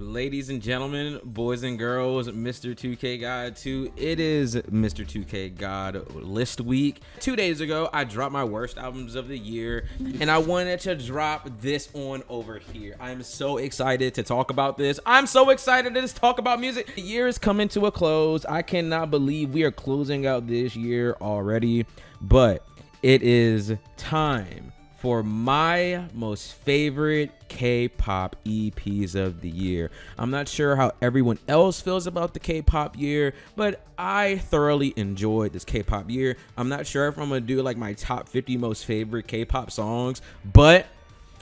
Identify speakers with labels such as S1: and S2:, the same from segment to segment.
S1: Ladies and gentlemen, boys and girls, Mr. 2K God 2. It is Mr. 2K God list week. 2 days ago, I dropped my worst albums of the year, and I wanted to drop this on over here. I'm so excited to talk about this. I'm so excited to just talk about music. The year is coming to a close. I cannot believe we are closing out this year already, but it is time for my most favorite K-pop EPs of the year. I'm not sure how everyone else feels about the K-pop year, but I thoroughly enjoyed this K-pop year. I'm not sure if I'm gonna do like my top 50 most favorite K-pop songs, but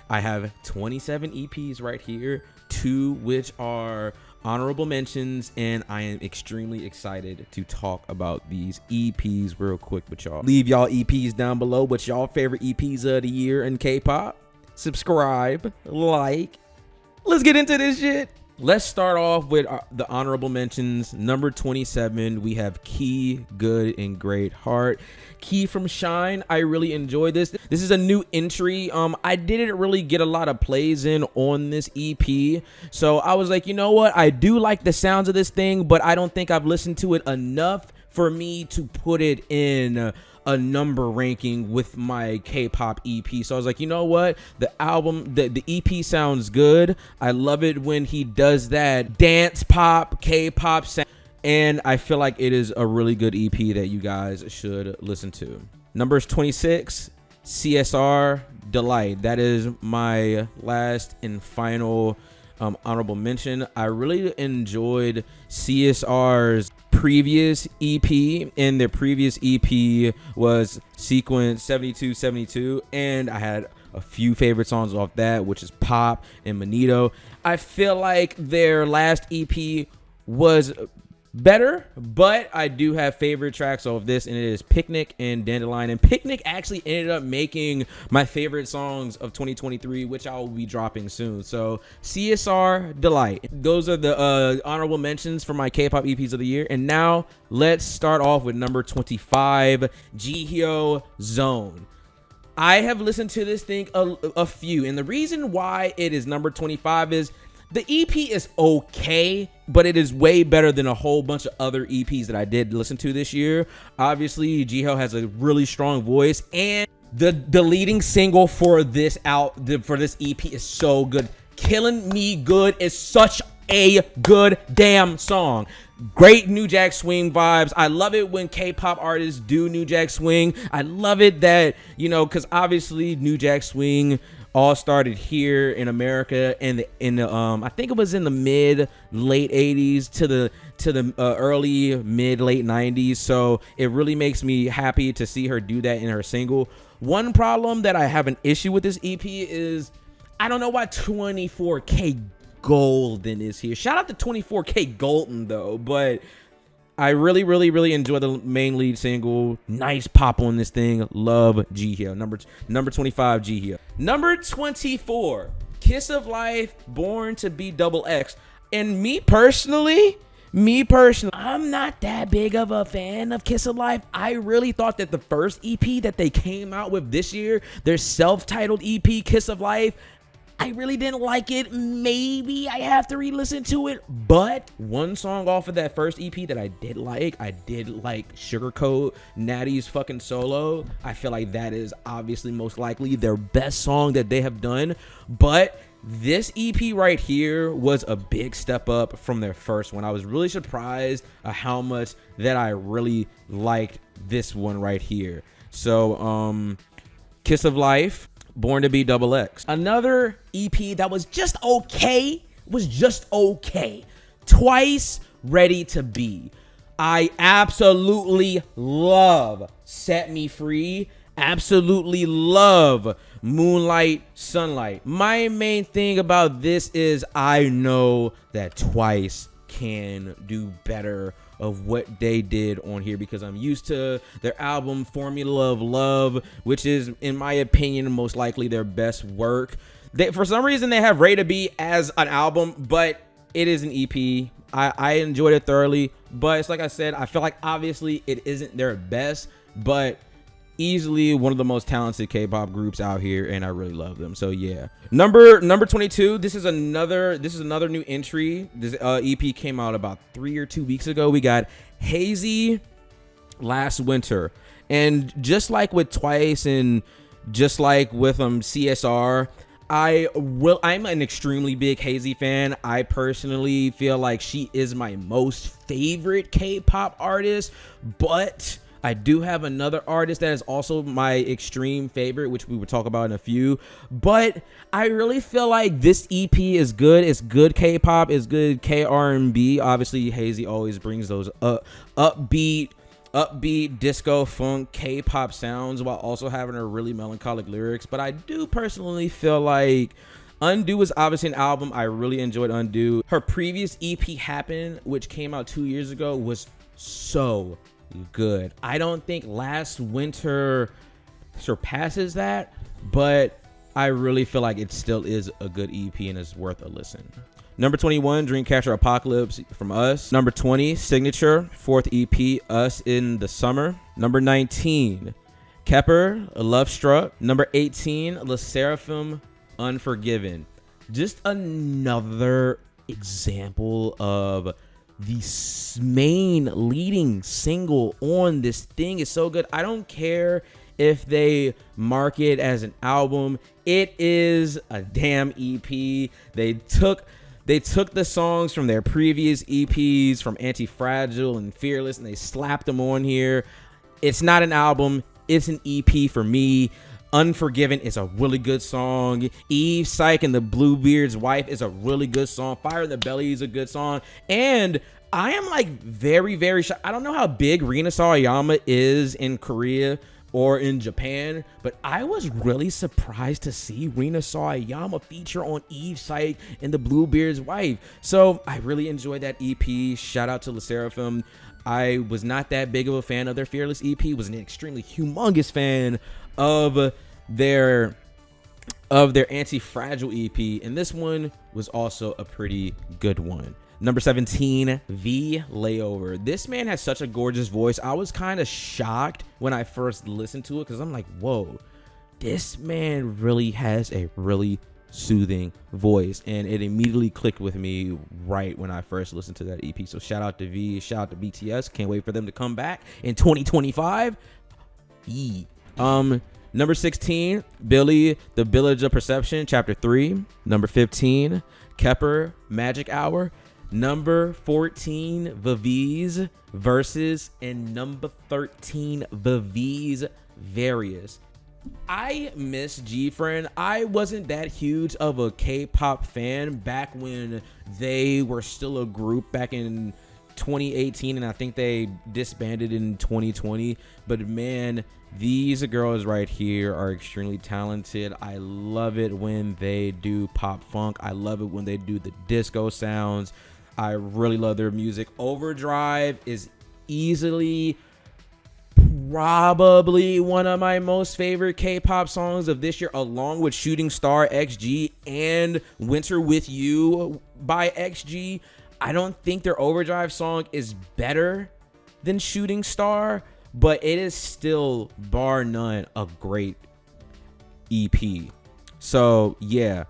S1: I have 27 EPs right here, 2 which are honorable mentions, and I am extremely excited to talk about these EPs real quick with y'all. Leave y'all EPs down below. What's y'all favorite EPs of the year in K-pop? Subscribe, like. Let's get into this shit. Let's start off with the honorable mentions. Number 27, we have Key, Good and Great Heart. Key from Shine, I really enjoyed this. This is a new entry. I didn't really get a lot of plays in on this EP, so I was like, you know what? I do like the sounds of this thing, but I don't think I've listened to it enough for me to put it in a number ranking with my K-pop EP. So I was like, you know what? The EP sounds good. I love it when he does that dance pop, K-pop sound. And I feel like it is a really good EP that you guys should listen to. Numbers 26, CSR Delight. That is my last and final honorable mention. I really enjoyed CSR's previous EP, and their previous EP was Sequence 7272, and I had a few favorite songs off that, which is Pop and Manito. I feel like their last EP was better, but I do have favorite tracks of this, and it is Picnic and Dandelion. And Picnic actually ended up making my favorite songs of 2023, which I will be dropping soon. So CSR Delight. Those are the honorable mentions for my K-pop EPs of the year. And now let's start off with number 25, Jihyo Zone. I have listened to this thing a few, and the reason why it is number 25 is the EP is okay, but it is way better than a whole bunch of other EPs that I did listen to this year. Obviously, Jihyo has a really strong voice, and the leading single for this EP is so good. Killing Me Good is such a good damn song. Great New Jack Swing vibes. I love it when K-pop artists do New Jack Swing. I love it that, you know, because obviously New Jack Swing all started here in America in the I think it was in the mid late 80s to the early mid late 90s. So it really makes me happy to see her do that in her single. One problem that I have an issue with this EP is I don't know why 24K Golden is here. Shout out to 24K Golden though, but I really enjoy the main lead single. Nice pop on this thing. Love Jihyo. Number 25, Jihyo. Number 24, Kiss of Life, Born to Be XX. And me personally, I'm not that big of a fan of Kiss of Life. I really thought that the first EP that they came out with this year, their self-titled EP, Kiss of Life, I really didn't like it. Maybe I have to re-listen to it, but one song off of that first EP that I did like Sugarcoat, Natty's fucking solo. I feel like that is obviously most likely their best song that they have done, but this EP right here was a big step up from their first one. I was really surprised at how much that I really liked this one right here. So, Kiss of Life, Born to Be XX. Another EP that was just okay. Twice, Ready to Be. I absolutely love Set Me Free. Absolutely love Moonlight Sunlight. My main thing about this is I know that Twice can do better of what they did on here because I'm used to their album Formula of Love, which is, in my opinion, most likely their best work. For some reason, they have Ray to Be as an album, but it is an EP. I enjoyed it thoroughly, but it's like I said, I feel like obviously it isn't their best, but easily one of the most talented K-pop groups out here, and I really love them. So yeah, number 22. This is another new entry. This EP came out about 3 or 2 weeks ago. We got Hazy, Last Winter, and just like with Twice and just like with CSR, I'm an extremely big Hazy fan. I personally feel like she is my most favorite K-pop artist, but I do have another artist that is also my extreme favorite, which we will talk about in a few. But I really feel like this EP is good. It's good K-pop. It's good K-R&B. Obviously, Hazy always brings those upbeat disco funk K-pop sounds while also having a really melancholic lyrics. But I do personally feel like Undo is obviously an album. I really enjoyed Undo. Her previous EP, Happen, which came out 2 years ago, was so good. I don't think Last Winter surpasses that, but I really feel like it still is a good EP and is worth a listen. Number 21, Dreamcatcher Apocalypse from Us. Number 20, Signature, 4th EP, Us in the Summer. Number 19, Kepper, Love Struck. Number 18, Le Seraphim, Unforgiven. Just another example of the main leading single on this thing is so good. I don't care if they mark it as an album. It is a damn EP. They took the songs from their previous EPs, from Anti-Fragile and Fearless, and they slapped them on here. It's not an album. It's an EP for me. Unforgiven is a really good song. Eve Psych and the Bluebeard's Wife is a really good song. Fire in the Belly is a good song. And I am like very, very shocked. I don't know how big Rina Sawayama is in Korea or in Japan, but I was really surprised to see Rina Sawayama feature on Eve Psych and the Bluebeard's Wife. So I really enjoyed that EP. Shout out to Le Seraphim. I was not that big of a fan of their Fearless EP. Was an extremely humongous fan of their Anti-Fragile EP, and this one was also a pretty good one. Number 17, V Layover. This man has such a gorgeous voice. I was kind of shocked when I first listened to it because I'm like, whoa, this man really has a really soothing voice, and it immediately clicked with me right when I first listened to that EP. So shout out to V, shout out to BTS. Can't wait for them to come back in 2025. Number 16, Billy, The Village of Perception, Chapter 3. Number 15, Kepper, Magic Hour. Number 14, Vivi's Versus. And number 13, Vivi's Various. I miss G-Friend. I wasn't that huge of a K-pop fan back when they were still a group back in 2018, and I think they disbanded in 2020. But man, these girls right here are extremely talented. I love it when they do pop funk. I love it when they do the disco sounds. I really love their music. Overdrive is easily probably one of my most favorite K-pop songs of this year, along with Shooting Star XG and Winter with You by XG. I don't think their Overdrive song is better than Shooting Star, but it is still, bar none, a great EP. So yeah,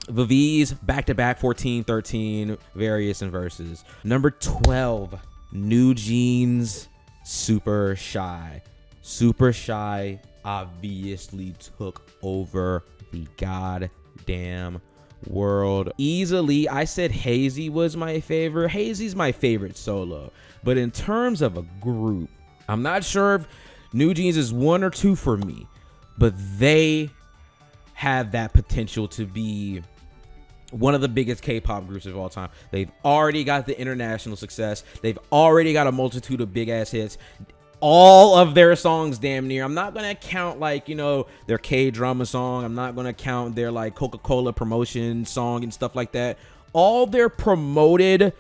S1: Vivi's back-to-back 14, 13, Various and Verses. Number 12, New Jeans, Super Shy. Super Shy obviously took over the goddamn world. Easily, I said Hazy was my favorite. Hazy's my favorite solo. But in terms of a group, I'm not sure if New Jeans is 1 or 2 for me, but they have that potential to be one of the biggest K-pop groups of all time. They've already got the international success. They've already got a multitude of big-ass hits. All of their songs, damn near. I'm not going to count, like, you know, their K-drama song. I'm not going to count their, like, Coca-Cola promotion song and stuff like that. All their promoted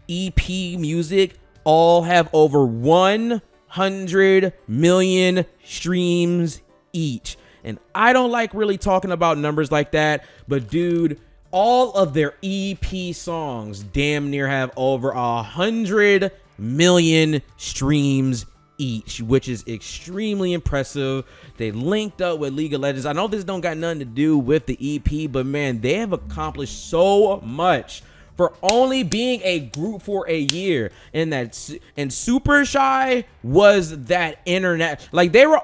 S1: EP music all have over 100 million streams each. And I don't like really talking about numbers like that, but dude, all of their EP songs damn near have over 100 million streams each, which is extremely impressive. They linked up with League of Legends. I know this don't got nothing to do with the EP, but man, they have accomplished so much for only being a group for a year. And Super Shy was that internet, like they were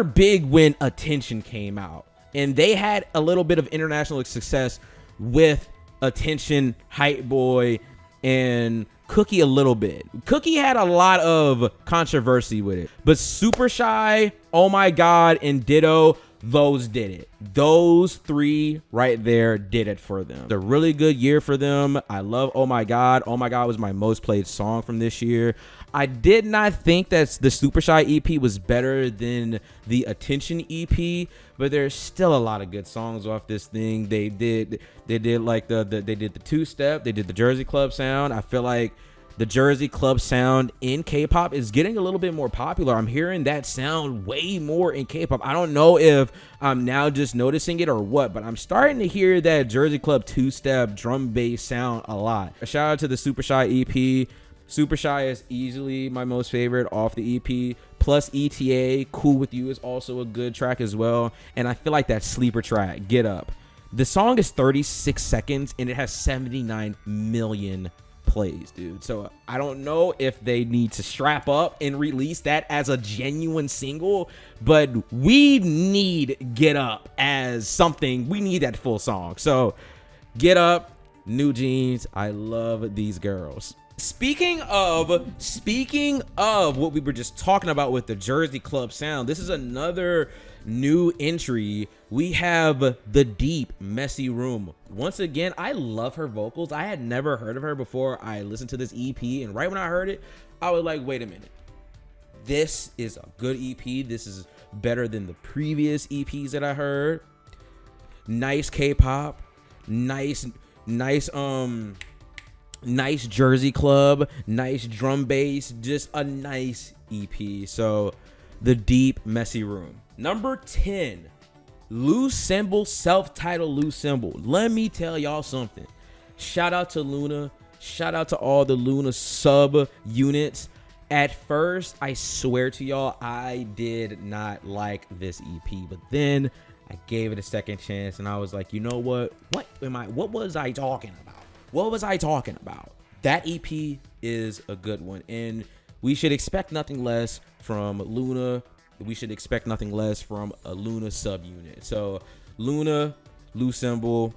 S1: big when Attention came out, and they had a little bit of international success with Attention, Hype Boy, and Cookie a little bit. Cookie had a lot of controversy with it, but Super Shy, Oh My God, and Ditto, those did it. Those three right there did it for them. It's a really good year for them. I love Oh My God. Oh My God was my most played song from this year. I did not think that the Super Shy EP was better than the Attention EP, but there's still a lot of good songs off this thing. They did like they did the two-step, they did the Jersey Club sound. I feel like the Jersey Club sound in K-pop is getting a little bit more popular. I'm hearing that sound way more in K-pop. I don't know if I'm now just noticing it or what, but I'm starting to hear that Jersey Club two-step drum bass sound a lot. A shout out to the Super Shy EP. Super Shy is easily my most favorite off the EP. Plus ETA, Cool With You is also a good track as well. And I feel like that sleeper track, Get Up. The song is 36 seconds and it has 79 million plays, dude. So I don't know if they need to strap up and release that as a genuine single, but we need Get Up as something. We need that full song. So Get Up, New Jeans. I love these girls. Speaking of what we were just talking about with the Jersey Club sound, this is another new entry. We have The Deep, Messy Room. Once again, I love her vocals. I had never heard of her before I listened to this EP, and right when I heard it, I was like, wait a minute. This is a good EP. This is better than the previous EPs that I heard. Nice K-pop, nice Jersey Club, nice drum bass, just a nice EP. So The Deep, Messy Room. Number 10, Loose Symbol, self-titled Loose Symbol. Let me tell y'all something. Shout out to Luna. Shout out to all the Luna sub units. At first, I swear to y'all, I did not like this EP, but then I gave it a second chance and I was like, you know what? What was I talking about? What was I talking about? That EP is a good one, and we should expect nothing less from Luna. We should expect nothing less from a Luna subunit. So Luna, Loose Symbol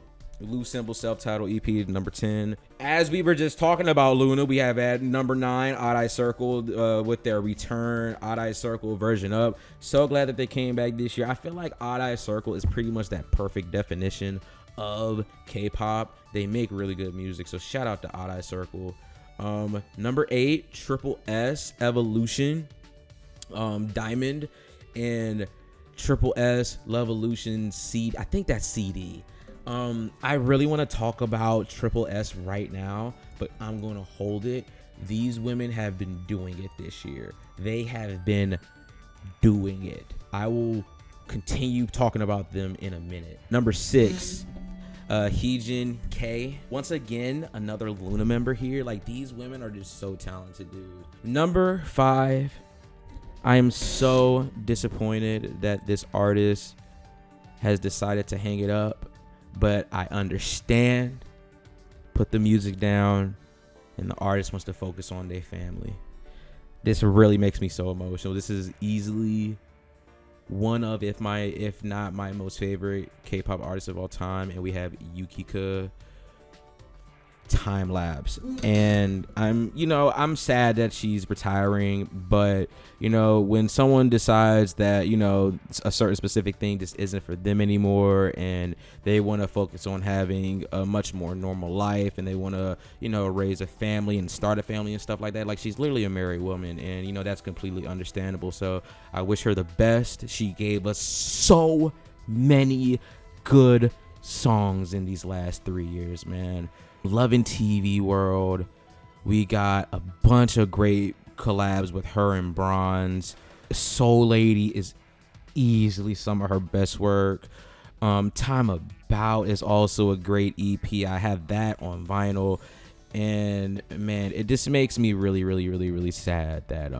S1: self-titled EP number 10. As we were just talking about Luna, we have at number 9 Odd Eye Circle with their return, Odd Eye Circle version up. So glad that they came back this year. I feel like Odd Eye Circle is pretty much that perfect definition of K-pop. They make really good music, so shout out to Odd Eye Circle. Number 8, Triple S Evolution, Diamond, and Triple S Levolution CD. I think that's CD. I really want to talk about Triple S right now, but I'm going to hold it. These women have been doing it this year. They have been doing it. I will continue talking about them in a minute. Number 6, Heejin K. Once again, another Luna member here. Like, these women are just so talented, dude. Number 5, I am so disappointed that this artist has decided to hang it up, but I understand. Put the music down, and the artist wants to focus on their family. This really makes me so emotional. This is easily one of, if not my most favorite K-pop artist of all time, and we have Yukika Time Lapse. And I'm sad that she's retiring, but when someone decides that a certain specific thing just isn't for them anymore, and they want to focus on having a much more normal life, and they want to raise a family and start a family and stuff like that, like, she's literally a married woman, and that's completely understandable. So I wish her the best. She gave us so many good songs in these last 3 years, man. Loving TV World. We got a bunch of great collabs with her and Bronze. Soul Lady is easily some of her best work. Time About is also a great EP. I have that on vinyl. And man, it just makes me really, really, really, really sad that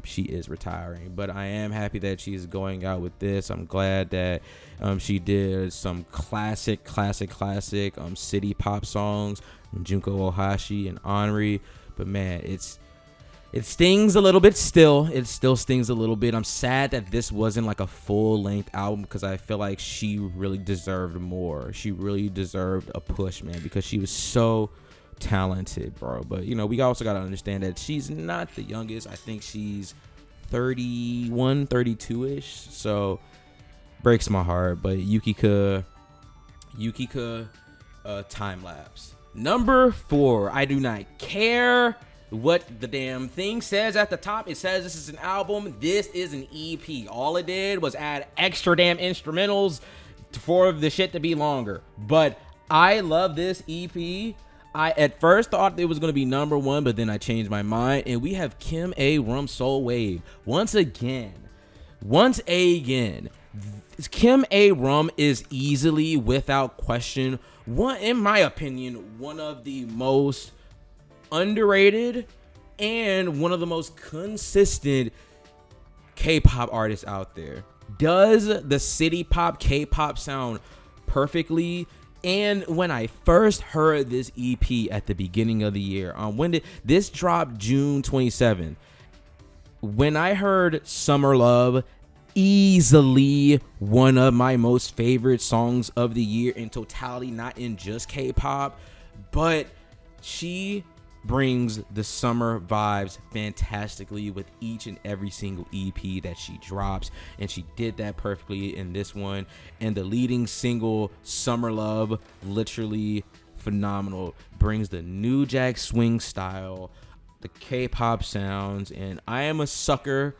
S1: she is retiring. But I am happy that she's going out with this. I'm glad that she did some classic city pop songs from Junko Ohashi and Henri. But man, it stings a little bit still. It still stings a little bit. I'm sad that this wasn't like a full-length album because I feel like she really deserved more. She really deserved a push, man, because she was so talented, bro. But, you know, we also got to understand that she's not the youngest. I think she's 31, 32-ish. So, breaks my heart. But Yukika, time lapse. Number 4, I do not care what the damn thing says at the top. It says this is an album. This is an EP. All it did was add extra damn instrumentals for the shit to be longer. But I love this EP. I at first thought it was going to be number 1, but then I changed my mind. And we have Kim A. Rum Soul Wave. Once again, Kim A. Rum is easily, without question, in my opinion, one of the most underrated and one of the most consistent K-pop artists out there. Does the city pop K-pop sound perfectly. And when I first heard this EP at the beginning of the year, when did this drop? June 27th. When I heard Summer Love, easily one of my most favorite songs of the year in totality, not in just K-pop, but she brings the summer vibes fantastically with each and every single EP that she drops, and she did that perfectly in this one. And the leading single, Summer Love, literally phenomenal, brings the New Jack Swing style, the K-pop sounds, and I am a sucker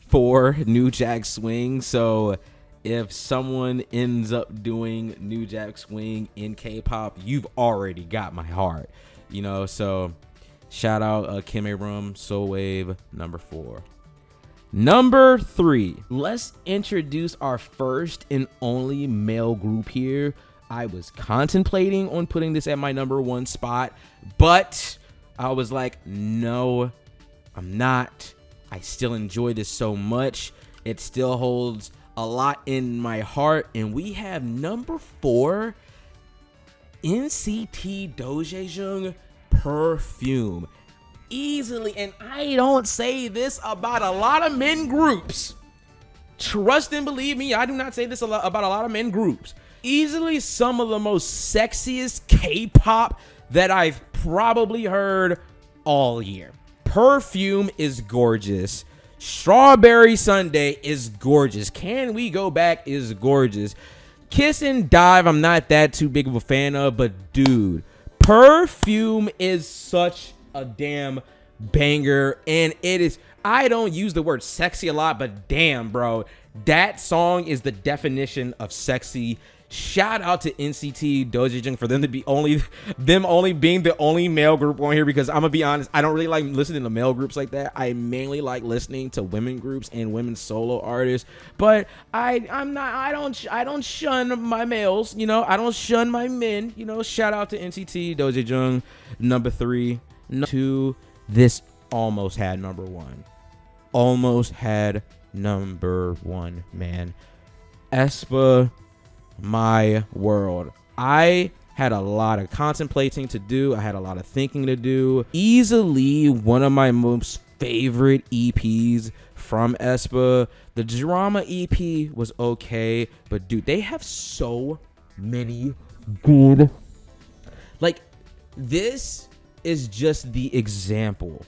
S1: for New Jack Swing. So if someone ends up doing New Jack Swing in K-pop, you've already got my heart, you know. So shout out Kim A. Rum, Soul Wave, number 4. Number 3, let's introduce our first and only male group here. I was contemplating on putting this at my number 1 spot, but I was like, no, I'm not. I still enjoy this so much. It still holds a lot in my heart. And we have number 4, NCT Dojaejung, Perfume. Easily, and I don't say this about a lot of men groups. Trust and believe me, I do not say this about a lot of men groups. Easily some of the most sexiest K-pop that I've probably heard all year. Perfume is gorgeous. Strawberry Sundae is gorgeous. Can We Go Back is gorgeous. Kiss and Dive, I'm not that too big of a fan of, but dude, Perfume is such a damn banger. And it is, I don't use the word sexy a lot, but damn, bro, that song is the definition of sexy. Shout out to NCT Dojaejung for them only being the only male group on here, because I'm gonna be honest, I don't really like listening to male groups like that. I mainly like listening to women groups and women solo artists. But I don't shun my males, you know. I don't shun my men, you know. Shout out to NCT Dojaejung, number 3. Number 2, this almost had number 1. Almost had number 1, man. aespa, my world. I had a lot of contemplating to do. I had a lot of thinking to do. Easily one of my most favorite EPs from aespa. The drama EP was okay, but dude, they have so many good, like, this is just the example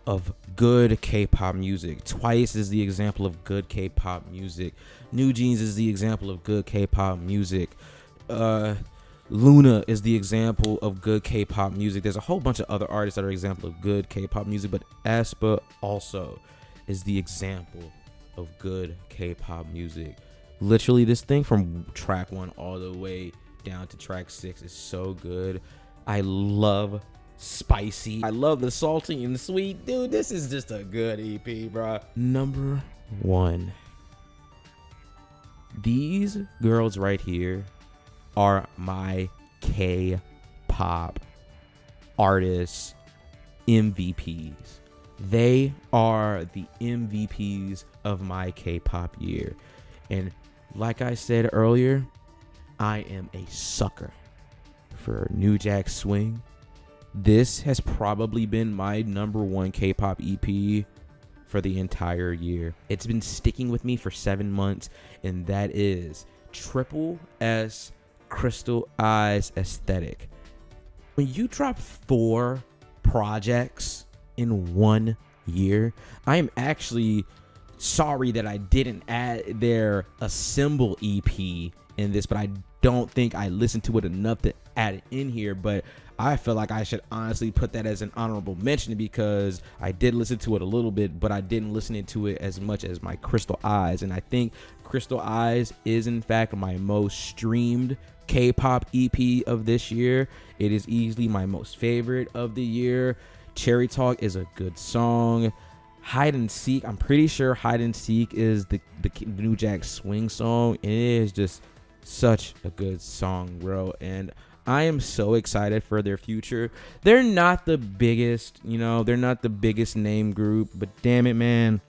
S1: of good K-pop music. Twice is the example of good K-pop music. New Jeans is the example of good K-pop music. Luna is the example of good K-pop music. There's a whole bunch of other artists that are example of good K-pop music, but aespa also is the example of good K-pop music. Literally, this thing from track 1 all the way down to track 6 is so good. I love spicy. I love the salty and the sweet. Dude, this is just a good EP, bro. Number 1. These girls right here are my K-pop artists MVPs. They are the MVPs of my K-pop year. And like I said earlier, I am a sucker for New Jack Swing. This has probably been my number one K-pop EP for the entire year. It's been sticking with me for 7 months, and that is Triple S Crystal Eyes Aesthetic. When you drop 4 projects in 1 year, I am actually sorry that I didn't add their Assemble EP in this, but I don't think I listened to it enough to add it in here. But I feel like I should honestly put that as an honorable mention, because I did listen to it a little bit, but I didn't listen to it as much as my Crystal Eyes. And I think Crystal Eyes is in fact my most streamed K-pop EP of this year. It is easily my most favorite of the year. Cherry Talk is a good song. Hide and Seek, I'm pretty sure Hide and Seek is the New Jack Swing song. It is just such a good song, bro. And I am so excited for their future. They're not the biggest, they're not the biggest name group, but damn it, man,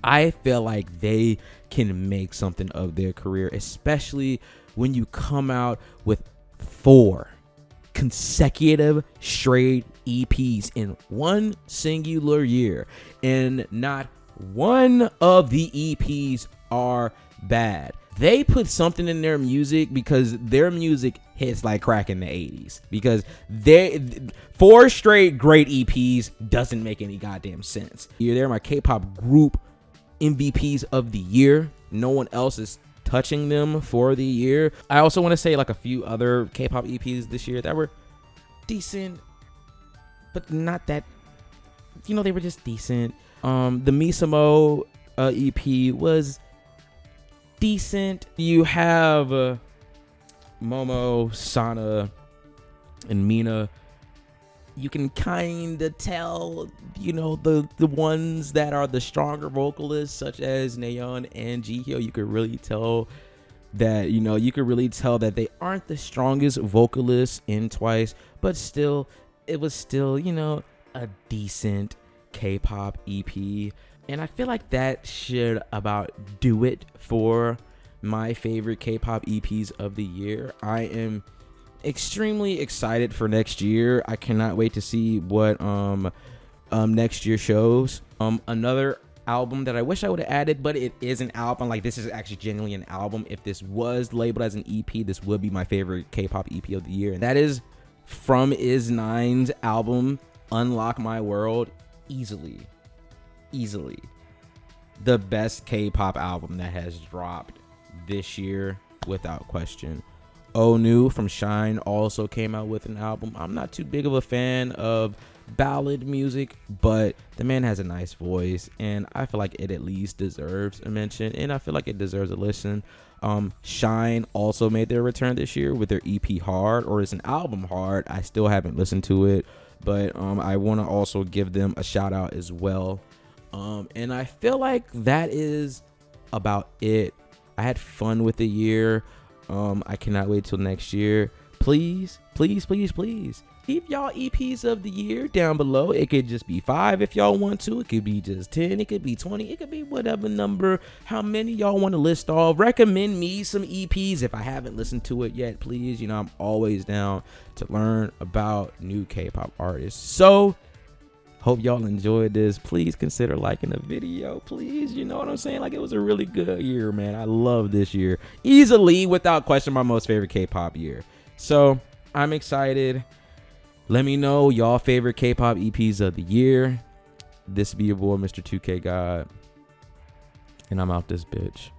S1: I feel like they can make something of their career, especially when you come out with 4 consecutive straight EPs in one singular year, and not one of the EPs are bad. They put something in their music, because their music hits like crack in the 80s, because 4 straight great EPs doesn't make any goddamn sense. They're my K-pop group MVPs of the year. No one else is touching them for the year. I also want to say like a few other K-pop EPs this year that were decent, but not that, they were just decent. The Misamo EP was decent. You have Momo, Sana, and Mina. You can kind of tell, the ones that are the stronger vocalists, such as Nayeon and Jihyo. You could really tell that, they aren't the strongest vocalists in Twice, but still, it was still, a decent K-pop EP. And I feel like that should about do it for my favorite K-pop EPs of the year. I am extremely excited for next year. I cannot wait to see what next year shows. Another album that I wish I would have added, but it is an album. Like, this is actually genuinely an album. If this was labeled as an EP, this would be my favorite K-pop EP of the year, and that is from IZ*9's album Unlock My World. Easily the best K-pop album that has dropped this year, without question. Onu from Shine also came out with an album. I'm not too big of a fan of ballad music, but the man has a nice voice, and I feel like it at least deserves a mention, and I feel like it deserves a listen. Shine also made their return this year with their EP Hard, or it's an album Hard. I still haven't listened to it, but I want to also give them a shout out as well. And I feel like that is about it. I had fun with the year. I cannot wait till next year. Please leave y'all EPs of the year down below. It could just be 5 if y'all want to. It could be just 10. It could be 20. It could be whatever number. How many y'all want to list off? Recommend me some EPs if I haven't listened to it yet, please. I'm always down to learn about new K-pop artists. So hope y'all enjoyed this. Please consider liking the video, please. You know what I'm saying? Like, it was a really good year, man. I love this year. Easily, without question, my most favorite K-pop year. So I'm excited. Let me know y'all favorite K-pop EPs of the year. This be your boy, Mr. 2K God, and I'm out this bitch.